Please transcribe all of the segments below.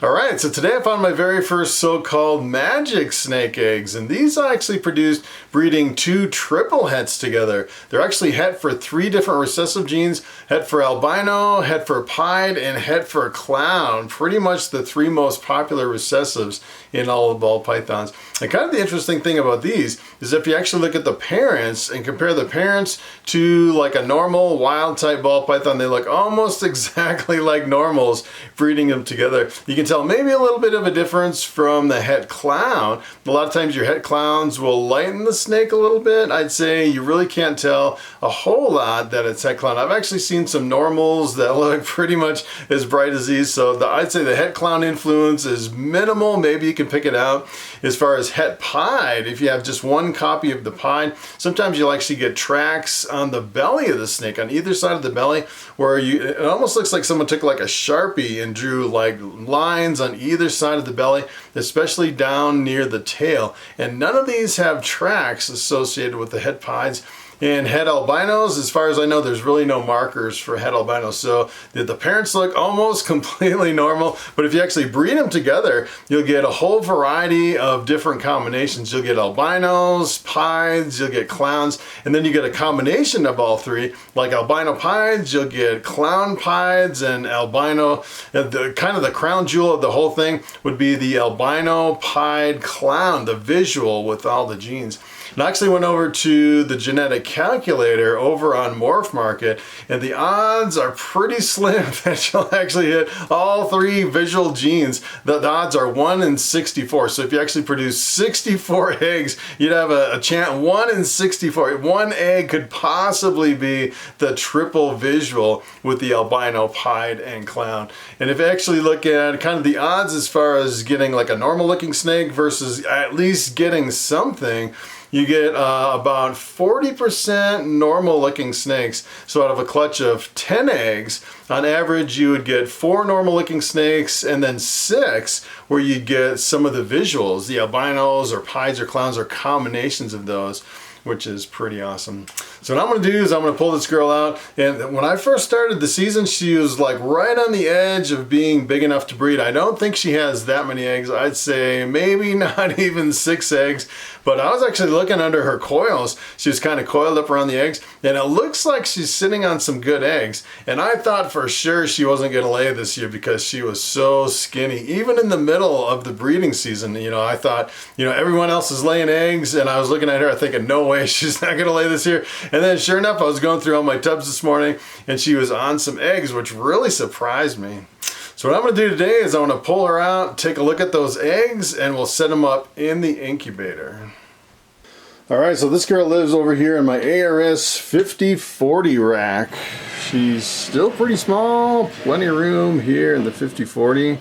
Alright, so today I found my very first so-called magic snake eggs, and these actually produced breeding two triple hets together. They're actually het for three different recessive genes: het for albino, het for pied, and het for clown. Pretty much the three most popular recessives in all of ball pythons. And kind of the interesting thing about these is if you actually look at the parents and compare the parents to like a normal wild type ball python, they look almost exactly like normals breeding them together. You can tell maybe a little bit of a difference from the het clown. A lot of times your het clowns will lighten the snake a little bit. I'd say you really can't tell a whole lot that it's het clown. I've actually seen some normals that look pretty much as bright as these, so I'd say the het clown influence is minimal. Maybe you can pick it out. As far as het pied, if you have just one copy of the pied, sometimes you'll actually get tracks on the belly of the snake, on either side of the belly, where it almost looks like someone took like a Sharpie and drew like lines on either side of the belly, especially down near the tail. And none of these have tracks associated with the het pieds. And het albinos, as far as I know, there's really no markers for het albinos. So the parents look almost completely normal, but if you actually breed them together, you'll get a whole variety of different combinations. You'll get albinos, pieds, you'll get clowns, and then you get a combination of all three. Like albino pieds, you'll get clown pieds, and albino, kind of the crown jewel of the whole thing would be the albino pied clown, the visual with all the genes. And I actually went over to the genetic calculator over on MorphMarket, and the odds are pretty slim that you'll actually hit all three visual genes. The odds are 1 in 64. So if you actually produce 64 eggs, you'd have a chance. 1 in 64. One egg could possibly be the triple visual with the albino, pied, and clown. And if you actually look at kind of the odds as far as getting like a normal looking snake versus at least getting something, you get about 40% normal looking snakes. So out of a clutch of 10 eggs, on average you would get 4 normal looking snakes and then 6 where you get some of the visuals, the albinos or pieds or clowns or combinations of those, which is pretty awesome. So what I'm gonna do is I'm gonna pull this girl out, and when I first started the season, she was like right on the edge of being big enough to breed. I don't think she has that many eggs. I'd say maybe not even 6 eggs, but I was actually looking under her coils. She was kind of coiled up around the eggs, and it looks like she's sitting on some good eggs. And I thought for sure she wasn't gonna lay this year because she was so skinny. Even in the middle of the breeding season, you know, I thought, you know, everyone else is laying eggs, and I was looking at her thinking, no way, she's not gonna lay this year. And then sure enough, I was going through all my tubs this morning and she was on some eggs, which really surprised me. So what I'm gonna do today is I'm gonna pull her out, take a look at those eggs, and we'll set them up in the incubator. All right, so this girl lives over here in my ARS 5040 rack. She's still pretty small, plenty of room here in the 5040.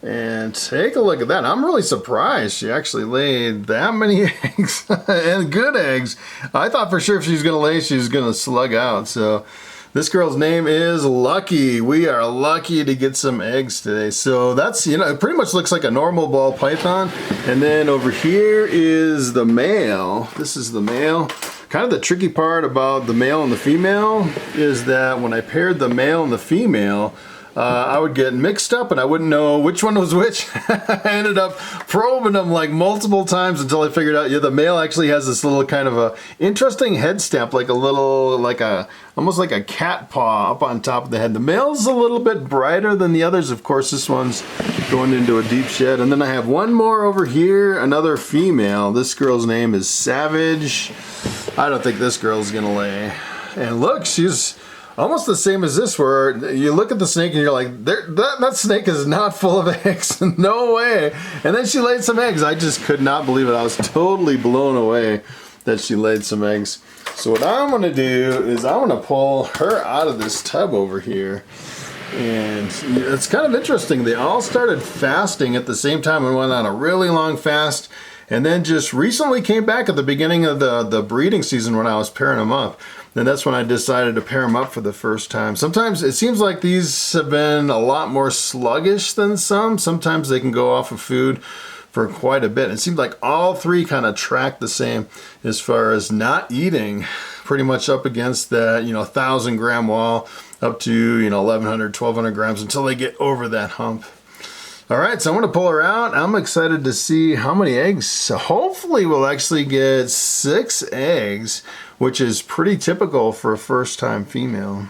And take a look at that. I'm really surprised she actually laid that many eggs, and good eggs. I thought for sure if she was gonna lay, she was gonna slug out. So this girl's name is Lucky. We are lucky to get some eggs today. So that's, you know, it pretty much looks like a normal ball python. And then over here is the male. This is the male. Kind of the tricky part about the male and the female is that when I paired the male and the female, I would get mixed up and I wouldn't know which one was which. I ended up probing them like multiple times until I figured out, yeah, the male actually has this little kind of a interesting head stamp, like a little, like a, almost like a cat paw up on top of the head. The male's a little bit brighter than the others. Of course, this one's going into a deep shed. And then I have one more over here, another female. This girl's name is Savage. I don't think this girl's gonna lay. And look, she's almost the same as this, where you look at the snake and you're like, that snake is not full of eggs, no way. And then she laid some eggs. I just could not believe it. I was totally blown away that she laid some eggs. So what I'm gonna do is I'm gonna pull her out of this tub over here. And it's kind of interesting. They all started fasting at the same time and went on a really long fast. And then just recently came back at the beginning of the breeding season when I was pairing them up. And that's when I decided to pair them up for the first time. Sometimes it seems like these have been a lot more sluggish than some. Sometimes they can go off of food for quite a bit. It seemed like all three kind of track the same as far as not eating, pretty much up against that, you know, 1,000 gram wall up to, you know, 1,100, 1,200 grams until they get over that hump. All right, so I'm gonna pull her out. I'm excited to see how many eggs. So hopefully we'll actually get 6 eggs, which is pretty typical for a first-time female.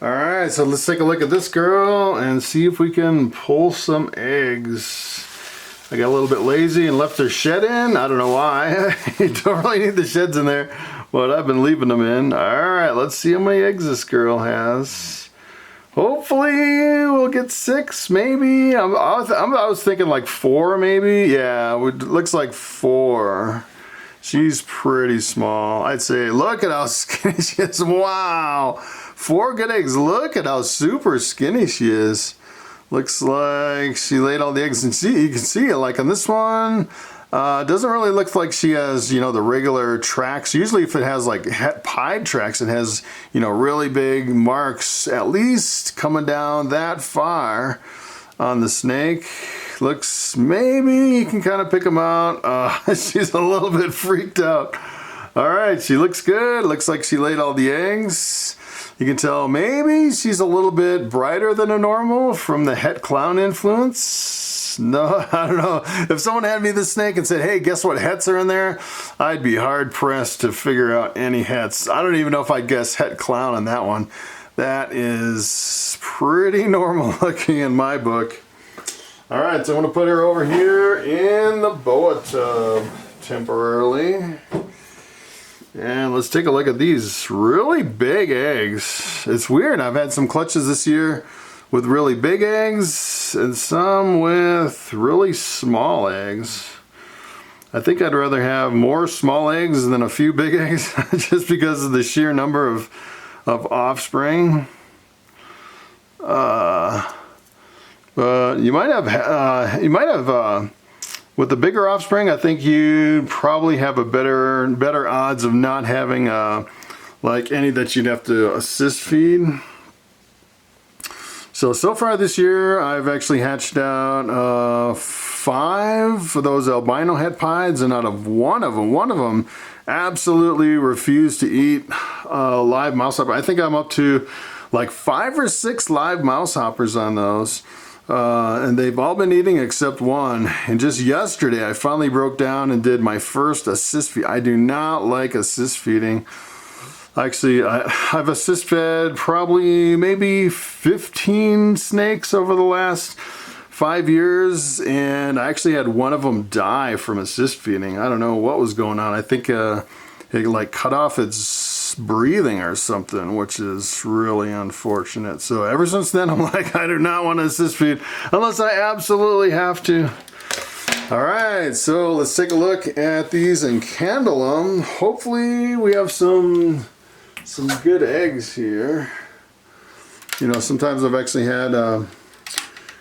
All right, so let's take a look at this girl and see if we can pull some eggs. I got a little bit lazy and left her shed in. I don't know why. You don't really need the sheds in there, but I've been leaving them in. All right, let's see how many eggs this girl has. Hopefully we'll get 6, maybe. I was thinking like 4, maybe. Yeah, it looks like 4. She's pretty small. I'd say, look at how skinny she is. Wow, 4 good eggs. Look at how super skinny she is. Looks like she laid all the eggs, and see, you can see it like on this one. Doesn't really look like she has, you know, the regular tracks. Usually if it has like het pied tracks, it has, you know, really big marks, at least coming down that far on the snake. Looks, maybe you can kind of pick them out. She's a little bit freaked out. All right, she looks good. Looks like she laid all the eggs. You can tell maybe she's a little bit brighter than a normal from the het clown influence. No, I don't know. If someone had me this snake and said, hey, guess what hets are in there? I'd be hard pressed to figure out any hets. I don't even know if I'd guess het clown on that one. That is pretty normal looking in my book. All right, so I'm gonna put her over here in the boa tub temporarily. And let's take a look at these really big eggs. It's weird, I've had some clutches this year with really big eggs and some with really small eggs. I think I'd rather have more small eggs than a few big eggs just because of the sheer number of offspring. But you might have with the bigger offspring, I think you'd probably have a better odds of not having like any that you'd have to assist feed. So far this year, I've actually hatched out 5 of those albino het pieds, and out of one of them absolutely refused to eat live mouse hopper. I think I'm up to like 5 or 6 live mouse hoppers on those. And they've all been eating except one. And just yesterday, I finally broke down and did my first assist feed. I do not like assist feeding. Actually, I've assist fed probably maybe 15 snakes over the last 5 years, and I actually had one of them die from assist feeding. I don't know what was going on. I think it like cut off its breathing or something, which is really unfortunate. So ever since then, I'm like, I do not want to assist feed unless I absolutely have to. All right, so let's take a look at these and candle them. Hopefully we have some good eggs here. You know, sometimes I've actually had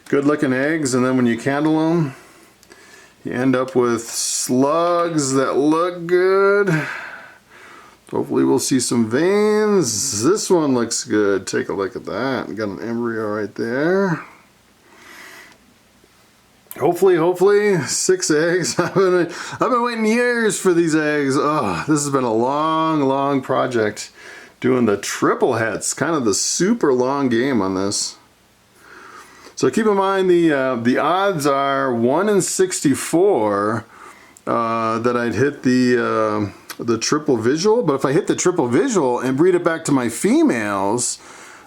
good looking eggs, and then when you candle them, you end up with slugs that look good. Hopefully we'll see some veins. This one looks good. Take a look at that. Got an embryo right there. Hopefully 6 eggs. I've been waiting years for these eggs. Oh, this has been a long project. Doing the triple hets, kind of the super long game on this. So keep in mind the odds are 1 in 64 that I'd hit the triple visual. But if I hit the triple visual and breed it back to my females,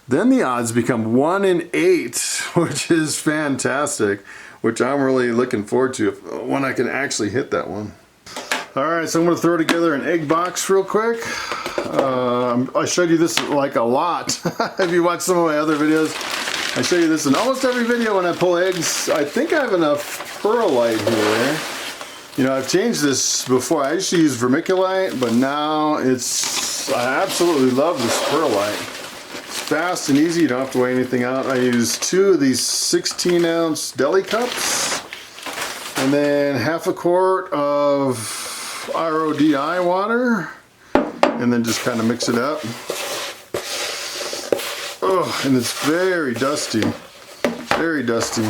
then the odds become 1 in 8, which is fantastic. Which I'm really looking forward to when I can actually hit that one. All right, so I'm going to throw together an egg box real quick. I showed you this like a lot. If you watch some of my other videos, I show you this in almost every video when I pull eggs. I think I have enough perlite here. You know, I've changed this before. I used to use vermiculite, but now I absolutely love this perlite. It's fast and easy. You don't have to weigh anything out. I use 2 of these 16-ounce deli cups, and then half a quart of RODI water, and then just kind of mix it up. Oh, and it's very dusty, very dusty.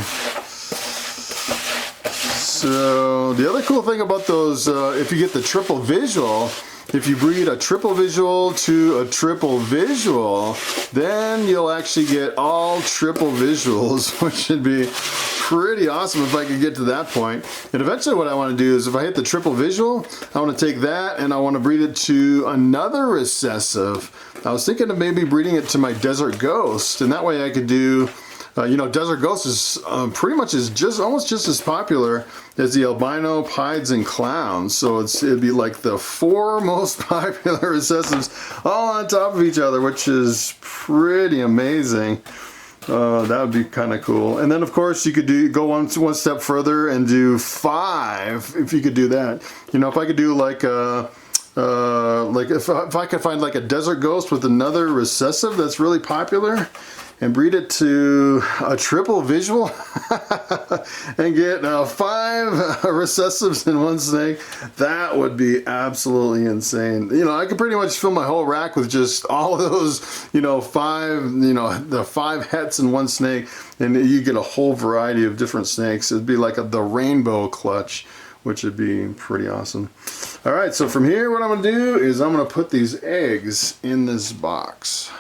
So the other cool thing about those, if you get the triple visual, if you breed a triple visual to a triple visual, then you'll actually get all triple visuals, which should be pretty awesome if I could get to that point. And eventually what I want to do is if I hit the triple visual, I want to take that and I want to breed it to another recessive. I was thinking of maybe breeding it to my Desert Ghost, and that way I could do, you know, Desert Ghost is pretty much almost just as popular as the albino pieds and clowns. So it'd be like the 4 most popular recessives all on top of each other, which is pretty amazing. That would be kind of cool. And then of course you could go one step further and do 5 if you could do that. You know, if I could do like if I could find like a Desert Ghost with another recessive that's really popular and breed it to a triple visual and get 5 recessives in one snake, that would be absolutely insane. You know, I could pretty much fill my whole rack with just all of those, you know, 5, you know, the 5 hets in one snake, and you get a whole variety of different snakes. It'd be like the rainbow clutch, which would be pretty awesome. All right, so from here, what I'm gonna do is I'm gonna put these eggs in this box.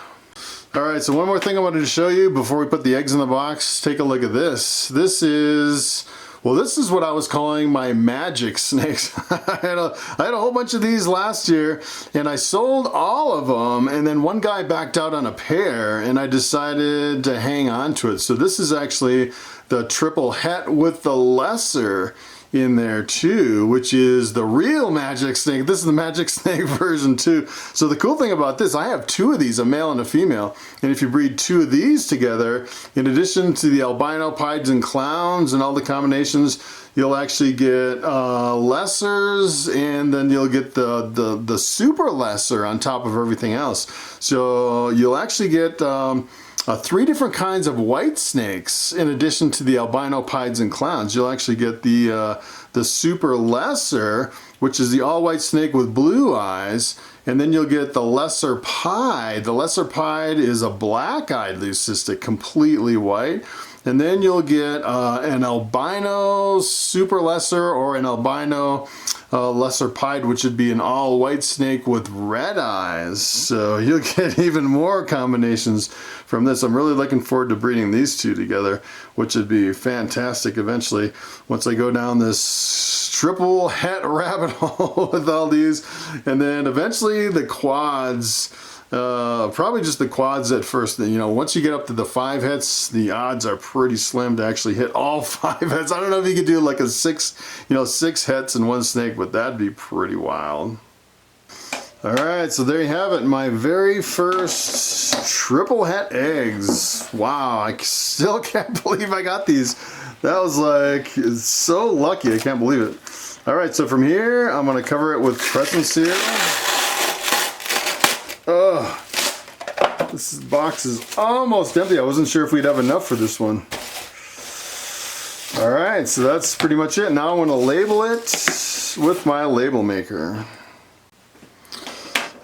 All right, so one more thing I wanted to show you before we put the eggs in the box. Take a look at this. This is what I was calling my magic snakes. I had a whole bunch of these last year, and I sold all of them, and then one guy backed out on a pair, and I decided to hang on to it. So this is actually the triple het with the lesser in there too, which is the real magic snake. This is the magic snake version 2. So the cool thing about this, I have 2 of these, a male and a female, and if you breed 2 of these together, in addition to the albino pieds and clowns and all the combinations, you'll actually get lessers, and then you'll get the super lesser on top of everything else. So you'll actually get 3 different kinds of white snakes in addition to the albino pieds and clowns. You'll actually get the super lesser, which is the all-white snake with blue eyes, and then you'll get the lesser pied. The lesser pied is a black-eyed leucistic, completely white. And then you'll get an albino super lesser or an albino lesser pied, which would be an all-white snake with red eyes. So you'll get even more combinations from this. I'm really looking forward to breeding these 2 together, which would be fantastic eventually once I go down this triple het rabbit hole with all these. And then eventually the quads. Probably just the quads at first. You know, once you get up to the 5 hets, the odds are pretty slim to actually hit all 5 hets. I don't know if you could do like a 6 hets in one snake, but that'd be pretty wild. All right, so there you have it, my very first triple het eggs. Wow, I still can't believe I got these. That was like, so lucky, I can't believe it. All right, so from here, I'm gonna cover it with press and seal. This box is almost empty. I wasn't sure if we'd have enough for this one. All right, so that's pretty much it. Now I want to label it with my label maker.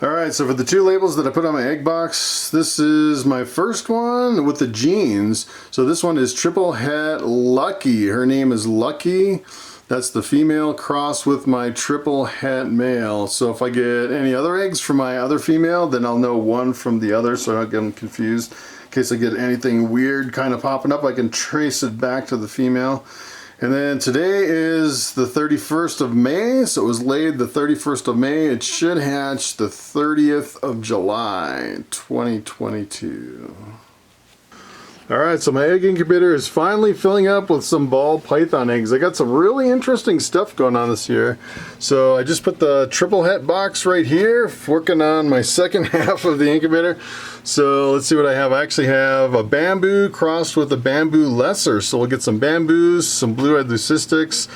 All right, so for the 2 labels that I put on my egg box, this is my first one with the genes. So this one is triple het Lucky. Her name is Lucky. That's the female crossed with my triple het male. So if I get any other eggs from my other female, then I'll know one from the other so I don't get them confused. In case I get anything weird kind of popping up, I can trace it back to the female. And then today is the 31st of May, so it was laid the 31st of May. It should hatch the 30th of July, 2022. All right, so my egg incubator is finally filling up with some Ball Python eggs. I got some really interesting stuff going on this year. So I just put the triple het box right here, working on my second half of the incubator. So let's see what I have. I actually have a bamboo crossed with a bamboo lesser. So we'll get some bamboos, some blue-eyed leucistics.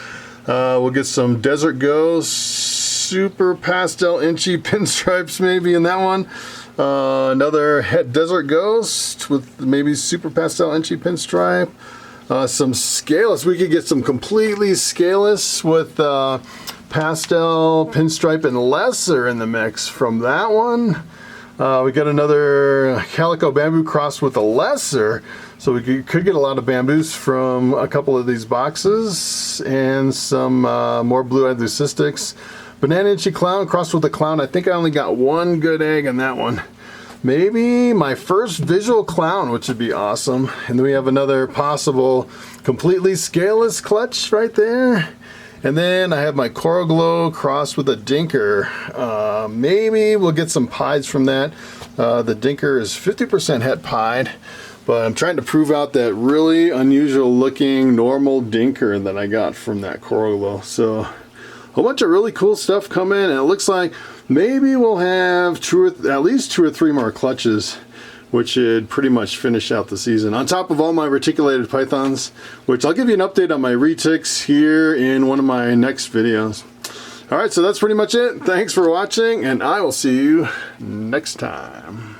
We'll get some Desert Ghosts, super pastel inchy pinstripes maybe in that one. Another het Desert Ghost with maybe super pastel inchy pinstripe. Some scaleless. We could get some completely scaleless with pastel pinstripe and lesser in the mix from that one. We got another calico bamboo crossed with a lesser. So we could get a lot of bamboos from a couple of these boxes, and some more blue-eyed leucistics. Banana inchy clown crossed with a clown. I think I only got one good egg on that one. maybe my first visual clown, which would be awesome. And then we have another possible completely scaleless clutch right there. And then I have my Coral Glow crossed with a Dinker. Maybe we'll get some pies from that. The Dinker is 50% het pied, but I'm trying to prove out that really unusual looking normal Dinker that I got from that Coral Glow. So a bunch of really cool stuff coming, and it looks like maybe we'll have at least two or three more clutches, which should pretty much finish out the season. On top of all my reticulated pythons, which I'll give you an update on my retics here in one of my next videos. All right, so that's pretty much it. Thanks for watching, and I will see you next time.